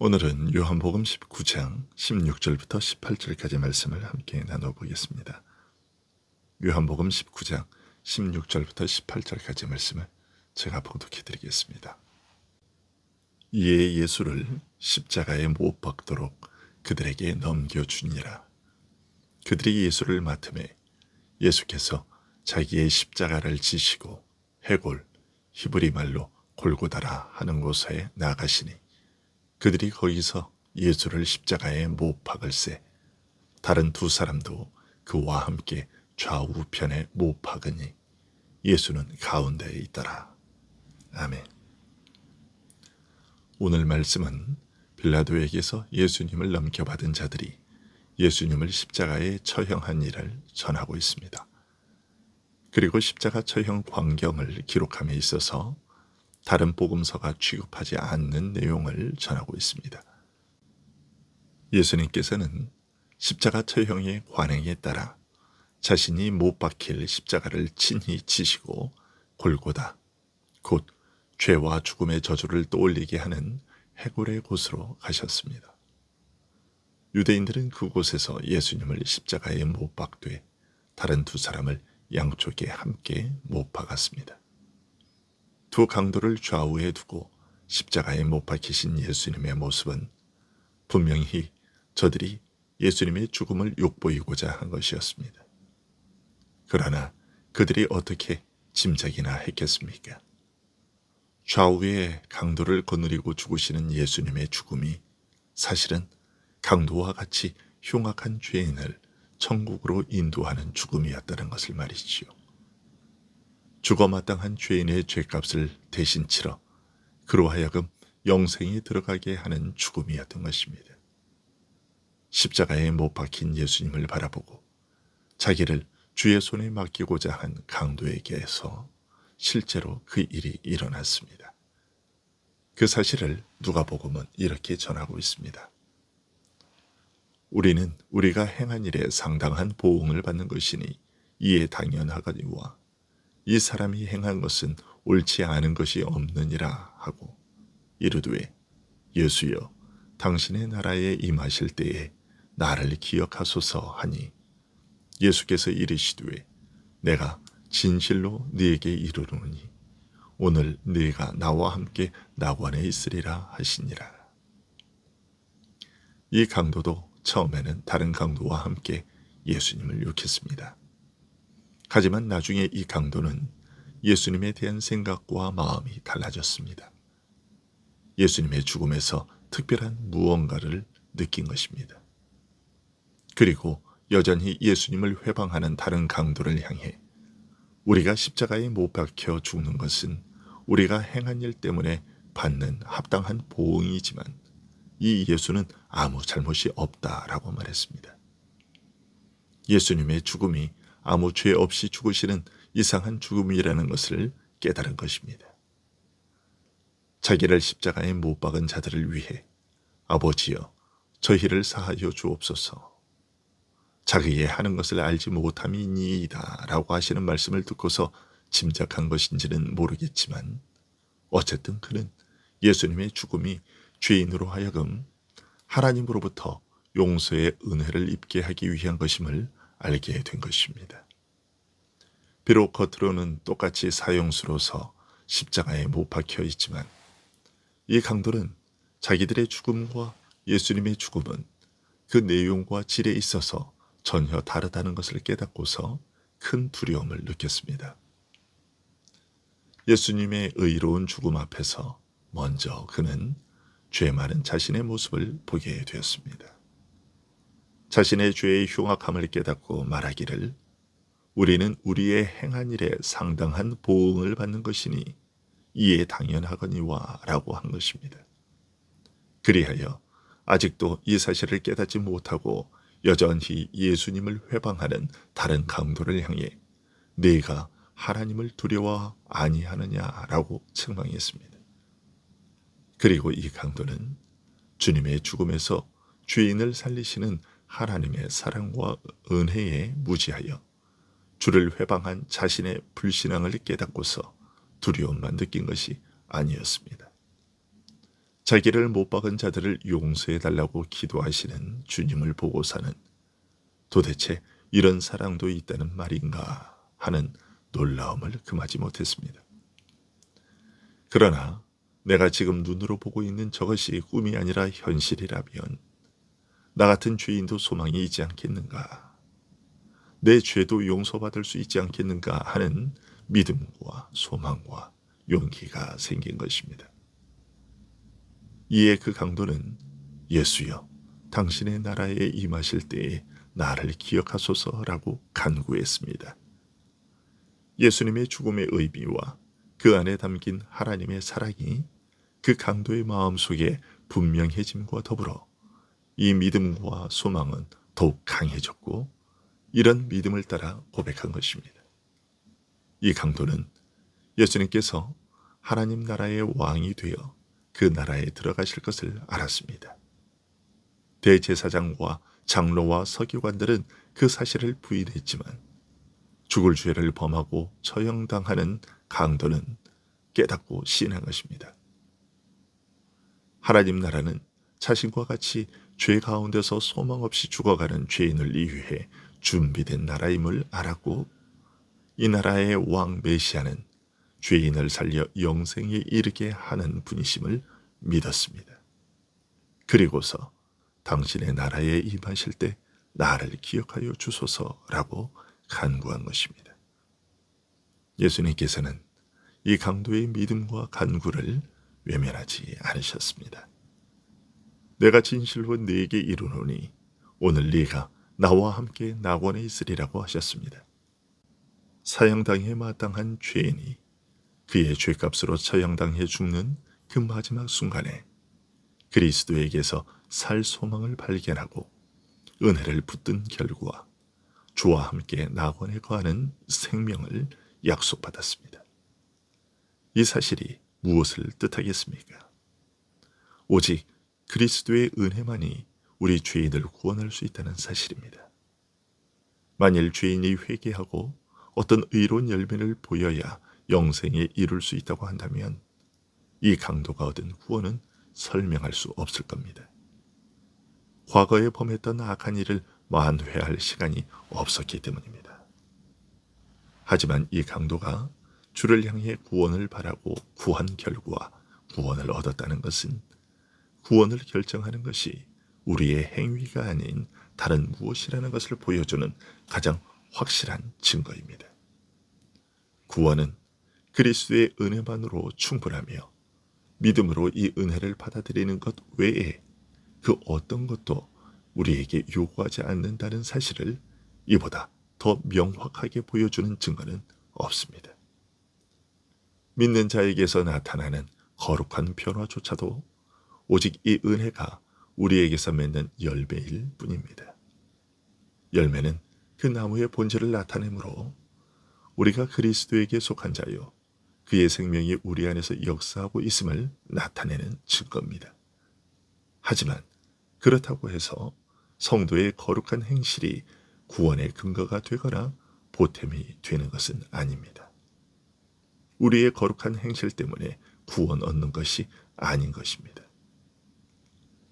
오늘은 요한복음 19장 16절부터 18절까지 말씀을 함께 나눠보겠습니다. 요한복음 19장 16절부터 18절까지 말씀을 제가 봉독해 드리겠습니다. 이에 예수를 십자가에 못 박도록 그들에게 넘겨주니라. 그들이 예수를 맡음에 예수께서 자기의 십자가를 지시고 해골, 히브리 말로 골고다라 하는 곳에 나가시니 그들이 거기서 예수를 십자가에 못 박을세 다른 두 사람도 그와 함께 좌우편에 못 박으니 예수는 가운데에 있더라. 아멘. 오늘 말씀은 빌라도에게서 예수님을 넘겨받은 자들이 예수님을 십자가에 처형한 일을 전하고 있습니다. 그리고 십자가 처형 광경을 기록함에 있어서 다른 복음서가 취급하지 않는 내용을 전하고 있습니다. 예수님께서는 십자가 처형의 관행에 따라 자신이 못 박힐 십자가를 친히 지시고 골고다, 곧 죄와 죽음의 저주를 떠올리게 하는 해골의 곳으로 가셨습니다. 유대인들은 그곳에서 예수님을 십자가에 못 박되 다른 두 사람을 양쪽에 함께 못 박았습니다. 두 강도를 좌우에 두고 십자가에 못 박히신 예수님의 모습은 분명히 저들이 예수님의 죽음을 욕보이고자 한 것이었습니다. 그러나 그들이 어떻게 짐작이나 했겠습니까? 좌우에 강도를 거느리고 죽으시는 예수님의 죽음이 사실은 강도와 같이 흉악한 죄인을 천국으로 인도하는 죽음이었다는 것을 말이지요. 죽어마땅한 죄인의 죄값을 대신 치러 그로 하여금 영생에 들어가게 하는 죽음이었던 것입니다. 십자가에 못 박힌 예수님을 바라보고 자기를 주의 손에 맡기고자 한 강도에게서 실제로 그 일이 일어났습니다. 그 사실을 누가복음은 이렇게 전하고 있습니다. 우리는 우리가 행한 일에 상당한 보응을 받는 것이니 이에 당연하거니와 이 사람이 행한 것은 옳지 않은 것이 없느니라 하고 이르되 예수여 당신의 나라에 임하실 때에 나를 기억하소서 하니 예수께서 이르시되 내가 진실로 네게 이르노니 오늘 네가 나와 함께 낙원에 있으리라 하시니라. 이 강도도 처음에는 다른 강도와 함께 예수님을 욕했습니다. 하지만 나중에 이 강도는 예수님에 대한 생각과 마음이 달라졌습니다. 예수님의 죽음에서 특별한 무언가를 느낀 것입니다. 그리고 여전히 예수님을 회방하는 다른 강도를 향해 우리가 십자가에 못 박혀 죽는 것은 우리가 행한 일 때문에 받는 합당한 보응이지만 이 예수는 아무 잘못이 없다라고 말했습니다. 예수님의 죽음이 아무 죄 없이 죽으시는 이상한 죽음이라는 것을 깨달은 것입니다. 자기를 십자가에 못 박은 자들을 위해 아버지여 저희를 사하여 주옵소서. 자기의 하는 것을 알지 못함이니이다 라고 하시는 말씀을 듣고서 짐작한 것인지는 모르겠지만 어쨌든 그는 예수님의 죽음이 죄인으로 하여금 하나님으로부터 용서의 은혜를 입게 하기 위한 것임을 알게 된 것입니다. 비록 겉으로는 똑같이 사형수로서 십자가에 못 박혀 있지만 이 강도는 자기들의 죽음과 예수님의 죽음은 그 내용과 질에 있어서 전혀 다르다는 것을 깨닫고서 큰 두려움을 느꼈습니다. 예수님의 의로운 죽음 앞에서 먼저 그는 죄 많은 자신의 모습을 보게 되었습니다. 자신의 죄의 흉악함을 깨닫고 말하기를 우리는 우리의 행한 일에 상당한 보응을 받는 것이니 이에 당연하거니와 라고 한 것입니다. 그리하여 아직도 이 사실을 깨닫지 못하고 여전히 예수님을 회방하는 다른 강도를 향해 네가 하나님을 두려워 아니하느냐라고 책망했습니다. 그리고 이 강도는 주님의 죽음에서 죄인을 살리시는 하나님의 사랑과 은혜에 무지하여 주를 회방한 자신의 불신앙을 깨닫고서 두려움만 느낀 것이 아니었습니다. 자기를 못 박은 자들을 용서해 달라고 기도하시는 주님을 보고서는 도대체 이런 사랑도 있다는 말인가 하는 놀라움을 금하지 못했습니다. 그러나 내가 지금 눈으로 보고 있는 저것이 꿈이 아니라 현실이라면 나 같은 죄인도 소망이 있지 않겠는가? 내 죄도 용서받을 수 있지 않겠는가 하는 믿음과 소망과 용기가 생긴 것입니다. 이에 그 강도는 예수여, 당신의 나라에 임하실 때에 나를 기억하소서라고 간구했습니다. 예수님의 죽음의 의미와 그 안에 담긴 하나님의 사랑이 그 강도의 마음속에 분명해짐과 더불어 이 믿음과 소망은 더욱 강해졌고 이런 믿음을 따라 고백한 것입니다. 이 강도는 예수님께서 하나님 나라의 왕이 되어 그 나라에 들어가실 것을 알았습니다. 대제사장과 장로와 서기관들은 그 사실을 부인했지만 죽을 죄를 범하고 처형당하는 강도는 깨닫고 신한 것입니다. 하나님 나라는 자신과 같이 죄 가운데서 소망 없이 죽어가는 죄인을 위해 준비된 나라임을 알았고 이 나라의 왕 메시아는 죄인을 살려 영생에 이르게 하는 분이심을 믿었습니다. 그리고서 당신의 나라에 임하실 때 나를 기억하여 주소서라고 간구한 것입니다. 예수님께서는 이 강도의 믿음과 간구를 외면하지 않으셨습니다. 내가 진실로 네게 이르노니 오늘 네가 나와 함께 낙원에 있으리라고 하셨습니다. 사형당에 마땅한 죄인이 그의 죄값으로 처형당해 죽는 그 마지막 순간에 그리스도에게서 살 소망을 발견하고 은혜를 붙든 결과 주와 함께 낙원에 거하는 생명을 약속받았습니다. 이 사실이 무엇을 뜻하겠습니까? 오직 그리스도의 은혜만이 우리 죄인을 구원할 수 있다는 사실입니다. 만일 죄인이 회개하고 어떤 의로운 열매를 보여야 영생에 이룰 수 있다고 한다면 이 강도가 얻은 구원은 설명할 수 없을 겁니다. 과거에 범했던 악한 일을 만회할 시간이 없었기 때문입니다. 하지만 이 강도가 주를 향해 구원을 바라고 구한 결과 구원을 얻었다는 것은 구원을 결정하는 것이 우리의 행위가 아닌 다른 무엇이라는 것을 보여주는 가장 확실한 증거입니다. 구원은 그리스도의 은혜만으로 충분하며 믿음으로 이 은혜를 받아들이는 것 외에 그 어떤 것도 우리에게 요구하지 않는다는 사실을 이보다 더 명확하게 보여주는 증거는 없습니다. 믿는 자에게서 나타나는 거룩한 변화조차도 오직 이 은혜가 우리에게서 맺는 열매일 뿐입니다. 열매는 그 나무의 본질을 나타내므로 우리가 그리스도에게 속한 자요 그의 생명이 우리 안에서 역사하고 있음을 나타내는 증거입니다. 하지만 그렇다고 해서 성도의 거룩한 행실이 구원의 근거가 되거나 보탬이 되는 것은 아닙니다. 우리의 거룩한 행실 때문에 구원 얻는 것이 아닌 것입니다.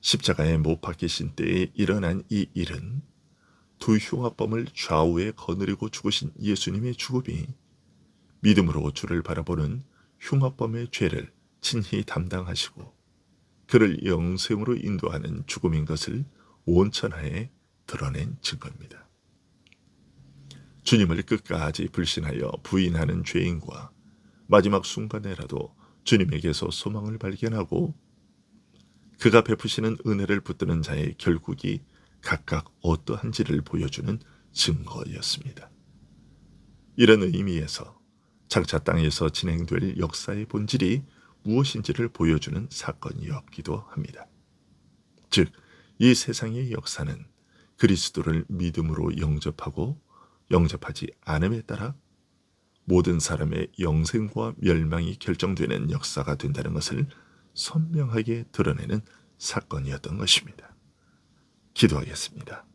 십자가에 못 박히신 때에 일어난 이 일은 두 흉악범을 좌우에 거느리고 죽으신 예수님의 죽음이 믿음으로 주를 바라보는 흉악범의 죄를 친히 담당하시고 그를 영생으로 인도하는 죽음인 것을 온 천하에 드러낸 증거입니다. 주님을 끝까지 불신하여 부인하는 죄인과 마지막 순간에라도 주님에게서 소망을 발견하고 그가 베푸시는 은혜를 붙드는 자의 결국이 각각 어떠한지를 보여주는 증거였습니다. 이런 의미에서 장차 땅에서 진행될 역사의 본질이 무엇인지를 보여주는 사건이었기도 합니다. 즉, 이 세상의 역사는 그리스도를 믿음으로 영접하고 영접하지 않음에 따라 모든 사람의 영생과 멸망이 결정되는 역사가 된다는 것을 선명하게 드러내는 사건이었던 것입니다. 기도하겠습니다.